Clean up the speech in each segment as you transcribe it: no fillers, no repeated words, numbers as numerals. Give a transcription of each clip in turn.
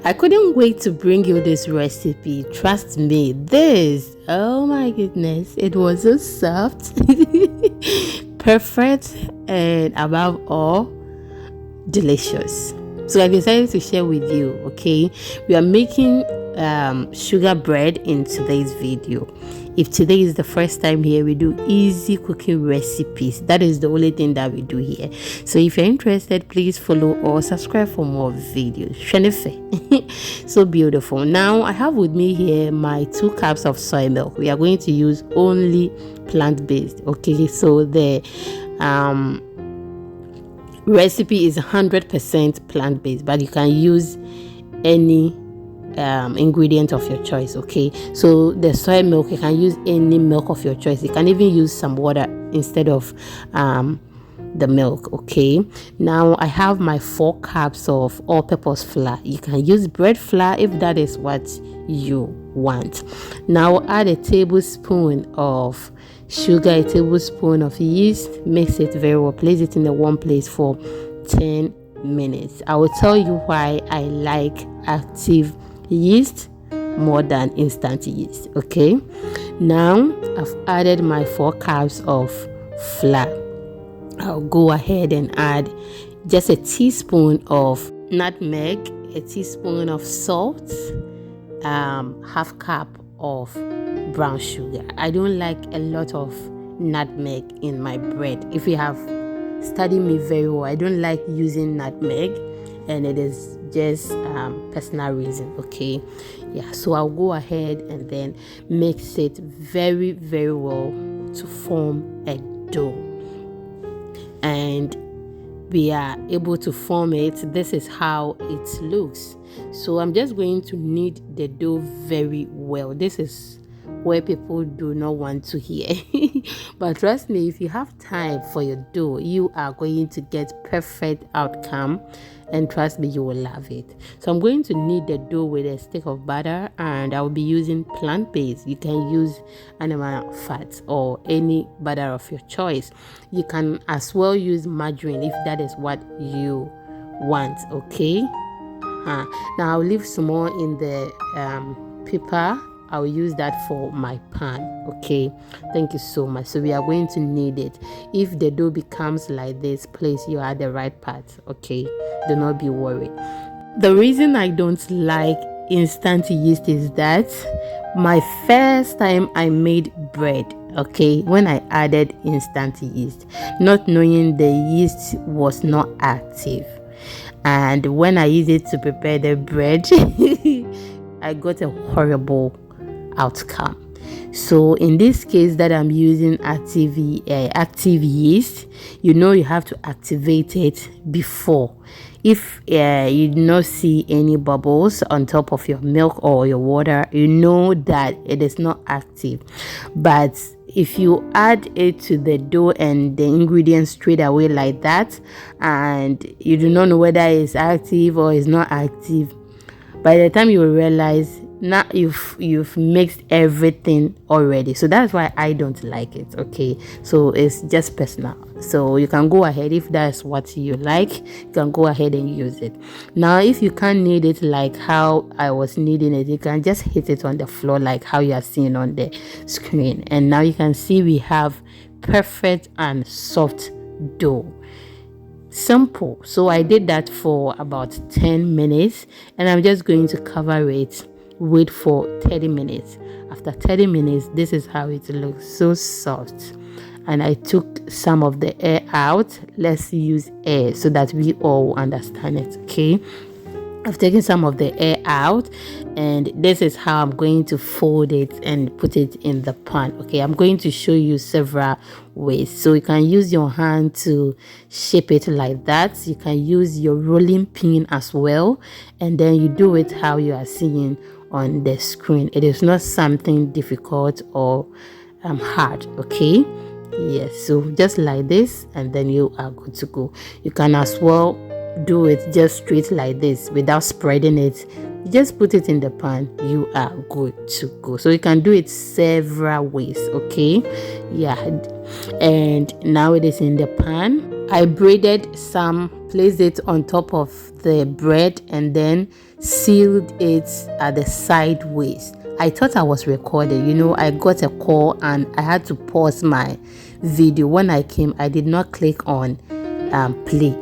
I couldn't wait to bring you this recipe. Trust me, this, oh my goodness, it was so soft, perfect, and above all, delicious. So I decided to share with you. Okay, we are making sugar bread in today's video. If today is the first time here, we do easy cooking recipes. That is the only thing that we do here. So if you're interested, please follow or subscribe for more videos. Shanife. So beautiful. Now I have with me here my 2 cups of soy milk. We are going to use only plant-based. Okay, so the recipe is 100% plant-based, but you can use any ingredient of your choice. Okay, so the soy milk, you can use any milk of your choice. You can even use some water instead of the milk. Okay, now I have my 4 cups of all-purpose flour. You can use bread flour if that is what you want. Now add a tablespoon of sugar, a tablespoon of yeast. Mix it very well. Place it in a warm place for 10 minutes. I will tell you why I like active yeast more than instant yeast. Okay, now I've added my 4 cups of flour. I'll go ahead and add just a teaspoon of nutmeg, a teaspoon of salt, half cup of brown sugar. I don't like a lot of nutmeg in my bread. If you have studied me very well, I don't like using nutmeg, and it is just personal reason. Okay, yeah, so I'll go ahead and then mix it very well to form a dough, and we are able to form it. This is how it looks. So I'm just going to knead the dough very well. This is where people do not want to hear. But trust me, if you have time for your dough, you are going to get perfect outcome, and trust me, you will love it. So I'm going to knead the dough with a stick of butter, and I will be using plant-based. You can use animal fats or any butter of your choice. You can as well use margarine if that is what you want. Okay, now I'll leave some more in the paper. I'll use that for my pan. Okay, thank you so much. So we are going to knead it. If the dough becomes like this, please, you are at the right part. Okay, do not be worried. The reason I don't like instant yeast is that my first time I made bread, okay, when I added instant yeast, not knowing the yeast was not active, and when I used it to prepare the bread, I got a horrible outcome. So in this case that I'm using active yeast, you have to activate it before. If you do not see any bubbles on top of your milk or your water, you know that it is not active. But if you add it to the dough and the ingredients straight away like that, and you do not know whether it's active or it's not active, by the time you will realize, now you've mixed everything already. So that's why I don't like it. Okay, so it's just personal. So you can go ahead, if that's what you like, you can go ahead and use it. Now if you can't knead it like how I was kneading it, you can just hit it on the floor like how you are seeing on the screen, and now you can see we have perfect and soft dough. Simple. So I did that for about 10 minutes, and I'm just going to cover it, wait for 30 minutes. After 30 minutes, this is how it looks, so soft. And I took some of the air out. Let's use air so that we all understand it. Okay, I've taken some of the air out, and this is how I'm going to fold it and put it in the pan. Okay, I'm going to show you several ways. So you can use your hand to shape it like that. You can use your rolling pin as well, and then you do it how you are seeing on the screen. It is not something difficult or hard. Okay, yes, so just like this, and then you are good to go. You can as well do it just straight like this without spreading it. You just put it in the pan, you are good to go. So you can do it several ways. Okay, yeah, and now it is in the pan. I braided some, placed it on top of the bread, and then sealed it at the sideways. I thought I was recording. I got a call and I had to pause my video. When I came, I did not click on play.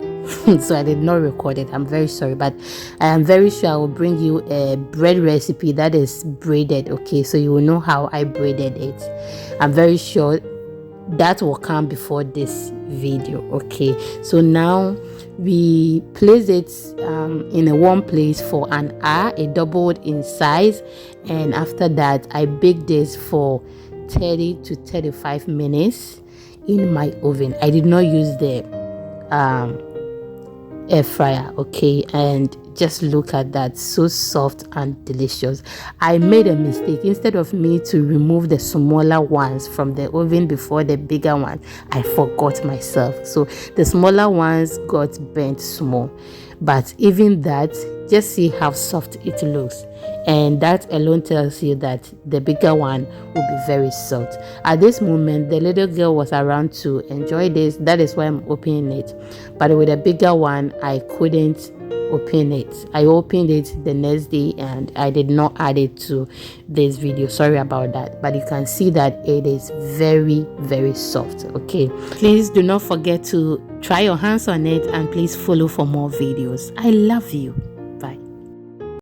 So I did not record it. I'm very sorry, but I am very sure I will bring you a bread recipe that is braided, okay? So you will know how I braided it. I'm very sure that will come before this video, okay? So now we place it in a warm place for an hour. It doubled in size, and after that I baked this for 30 to 35 minutes in my oven. I did not use the air fryer, okay? And just look at that, so soft and delicious. I made a mistake. Instead of me to remove the smaller ones from the oven before the bigger ones, I forgot myself, so the smaller ones got burnt small. But even that, just see how soft it looks, and that alone tells you that the bigger one will be very soft. At this moment, the little girl was around to enjoy this. That is why I'm opening it. But with a bigger one, I couldn't open it. I opened it the next day and I did not add it to this video. Sorry about that. But you can see that it is very, very soft, okay? Please do not forget to try your hands on it, and please follow for more videos. I love you.